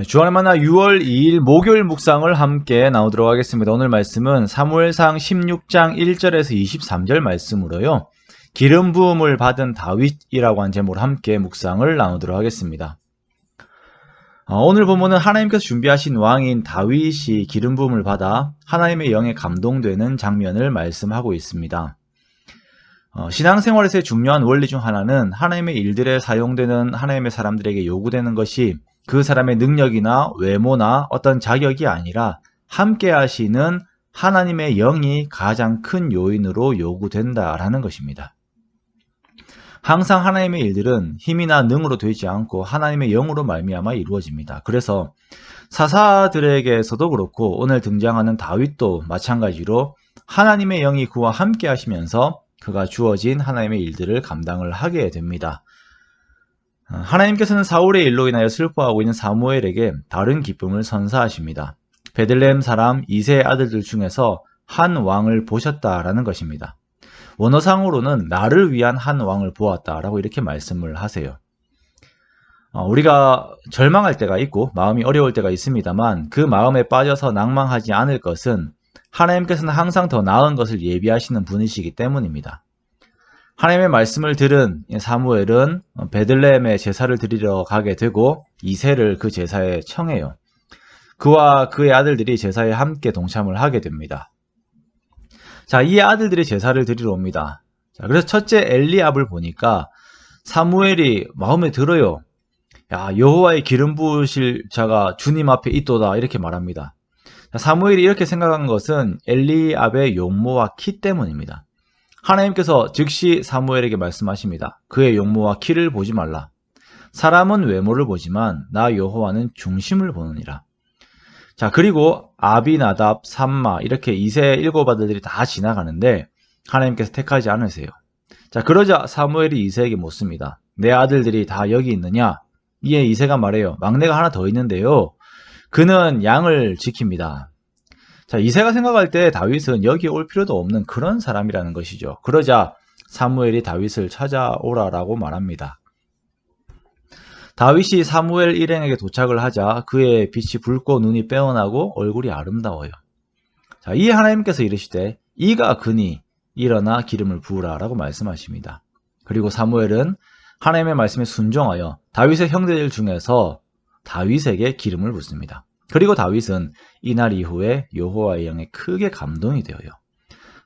주안의 만나 6월 2일 목요일 묵상을 함께 나누도록 하겠습니다. 오늘 말씀은 사무엘상 16장 1절에서 23절 말씀으로요. 기름 부음을 받은 다윗이라고 한 제목으로 함께 묵상을 나누도록 하겠습니다. 오늘 본문은 하나님께서 준비하신 왕인 다윗이 기름 부음을 받아 하나님의 영에 감동되는 장면을 말씀하고 있습니다. 신앙생활에서의 중요한 원리 중 하나는 하나님의 일들에 사용되는 하나님의 사람들에게 요구되는 것이 그 사람의 능력이나 외모나 어떤 자격이 아니라 함께 하시는 하나님의 영이 가장 큰 요인으로 요구된다라는 것입니다. 항상 하나님의 일들은 힘이나 능으로 되지 않고 하나님의 영으로 말미암아 이루어집니다. 그래서 사사들에게서도 그렇고 오늘 등장하는 다윗도 마찬가지로 하나님의 영이 그와 함께 하시면서 그가 주어진 하나님의 일들을 감당을 하게 됩니다. 하나님께서는 사울의 일로 인하여 슬퍼하고 있는 사무엘에게 다른 기쁨을 선사하십니다. 베들레헴 사람 이새의 아들들 중에서 한 왕을 보셨다라는 것입니다. 원어상으로는 나를 위한 한 왕을 보았다라고 이렇게 말씀을 하세요. 우리가 절망할 때가 있고 마음이 어려울 때가 있습니다만 그 마음에 빠져서 낭망하지 않을 것은 하나님께서는 항상 더 나은 것을 예비하시는 분이시기 때문입니다. 하나님의 말씀을 들은 사무엘은 베들레헴에 제사를 드리러 가게 되고 이새를 그 제사에 청해요. 그와 그의 아들들이 제사에 함께 동참을 하게 됩니다. 자, 이 아들들이 제사를 드리러 옵니다. 자, 그래서 첫째 엘리압을 보니까 사무엘이 마음에 들어요. 야, 여호와의 기름 부으실 자가 주님 앞에 있도다 이렇게 말합니다. 자, 사무엘이 이렇게 생각한 것은 엘리압의 용모와 키 때문입니다. 하나님께서 즉시 사무엘에게 말씀하십니다. 그의 용모와 키를 보지 말라. 사람은 외모를 보지만 나 여호와는 중심을 보느니라. 자, 그리고 아비나답, 삼마 이렇게 이새 일곱 아들들이 다 지나가는데 하나님께서 택하지 않으세요. 자, 그러자 사무엘이 이새에게 묻습니다. 내 아들들이 다 여기 있느냐? 이에 이새가 말해요. 막내가 하나 더 있는데요. 그는 양을 지킵니다. 자, 이새가 생각할 때 다윗은 여기 올 필요도 없는 그런 사람이라는 것이죠. 그러자 사무엘이 다윗을 찾아오라라고 말합니다. 다윗이 사무엘 일행에게 도착을 하자 그의 빛이 붉고 눈이 빼어나고 얼굴이 아름다워요. 자, 이에 하나님께서 이르시되 이가 그니 일어나 기름을 부으라라고 말씀하십니다. 그리고 사무엘은 하나님의 말씀에 순종하여 다윗의 형제들 중에서 다윗에게 기름을 붓습니다. 그리고 다윗은 이날 이후에 여호와의 영에 크게 감동이 되어요.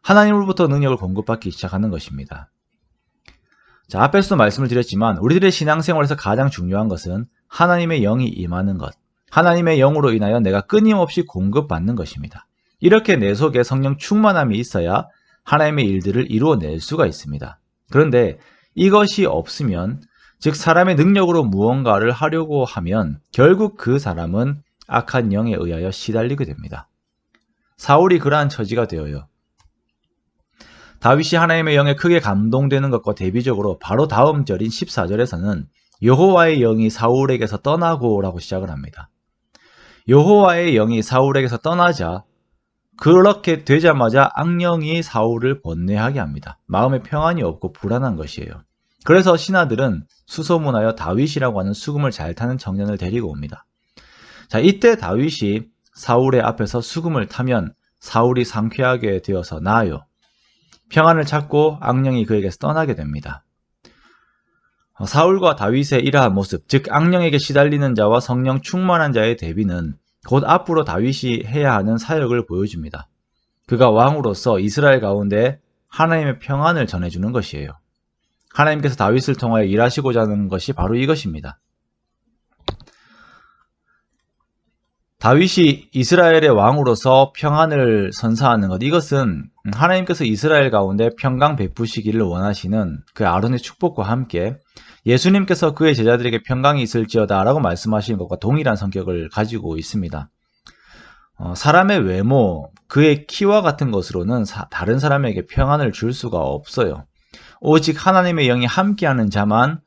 하나님으로부터 능력을 공급받기 시작하는 것입니다. 자, 앞에서도 말씀을 드렸지만 우리들의 신앙생활에서 가장 중요한 것은 하나님의 영이 임하는 것, 하나님의 영으로 인하여 내가 끊임없이 공급받는 것입니다. 이렇게 내 속에 성령 충만함이 있어야 하나님의 일들을 이루어낼 수가 있습니다. 그런데 이것이 없으면, 즉 사람의 능력으로 무언가를 하려고 하면 결국 그 사람은 악한 영에 의하여 시달리게 됩니다. 사울이 그러한 처지가 되어요. 다윗이 하나님의 영에 크게 감동되는 것과 대비적으로 바로 다음 절인 14절에서는 여호와의 영이 사울에게서 떠나고 라고 시작을 합니다. 여호와의 영이 사울에게서 떠나자 그렇게 되자마자 악령이 사울을 번뇌하게 합니다. 마음에 평안이 없고 불안한 것이에요. 그래서 신하들은 수소문하여 다윗이라고 하는 수금을 잘 타는 청년을 데리고 옵니다. 자, 이때 다윗이 사울의 앞에서 수금을 타면 사울이 상쾌하게 되어서 나아요. 평안을 찾고 악령이 그에게서 떠나게 됩니다. 사울과 다윗의 이러한 모습, 즉 악령에게 시달리는 자와 성령 충만한 자의 대비는 곧 앞으로 다윗이 해야 하는 사역을 보여줍니다. 그가 왕으로서 이스라엘 가운데 하나님의 평안을 전해주는 것이에요. 하나님께서 다윗을 통하여 일하시고자 하는 것이 바로 이것입니다. 다윗이 이스라엘의 왕으로서 평안을 선사하는 것, 이것은 하나님께서 이스라엘 가운데 평강 베푸시기를 원하시는 그 아론의 축복과 함께 예수님께서 그의 제자들에게 평강이 있을지어다 라고 말씀하시는 것과 동일한 성격을 가지고 있습니다. 사람의 외모, 그의 키와 같은 것으로는 다른 사람에게 평안을 줄 수가 없어요. 오직 하나님의 영이 함께하는 자만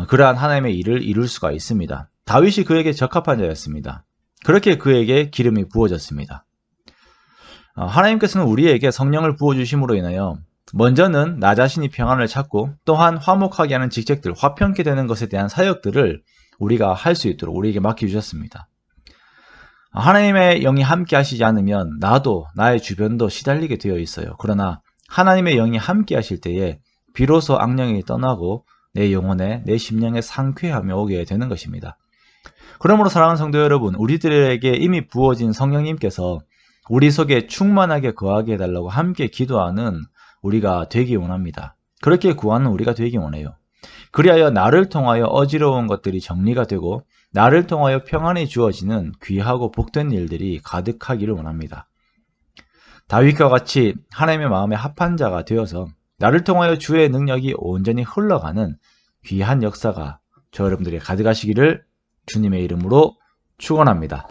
그러한 하나님의 일을 이룰 수가 있습니다. 다윗이 그에게 적합한 자였습니다. 그렇게 그에게 기름이 부어졌습니다. 하나님께서는 우리에게 성령을 부어주심으로 인하여 먼저는 나 자신이 평안을 찾고 또한 화목하게 하는 직책들, 화평케 되는 것에 대한 사역들을 우리가 할 수 있도록 우리에게 맡겨주셨습니다. 하나님의 영이 함께 하시지 않으면 나도 나의 주변도 시달리게 되어 있어요. 그러나 하나님의 영이 함께 하실 때에 비로소 악령이 떠나고 내 영혼에 내 심령에 상쾌함이 오게 되는 것입니다. 그러므로 사랑하는 성도 여러분, 우리들에게 이미 부어진 성령님께서 우리 속에 충만하게 거하게 해달라고 함께 기도하는 우리가 되기 원합니다. 그렇게 구하는 우리가 되기 원해요. 그리하여 나를 통하여 어지러운 것들이 정리가 되고 나를 통하여 평안이 주어지는 귀하고 복된 일들이 가득하기를 원합니다. 다윗과 같이 하나님의 마음에 합한 자가 되어서 나를 통하여 주의 능력이 온전히 흘러가는 귀한 역사가 저 여러분들에게 가득하시기를 주님의 이름으로 축원합니다.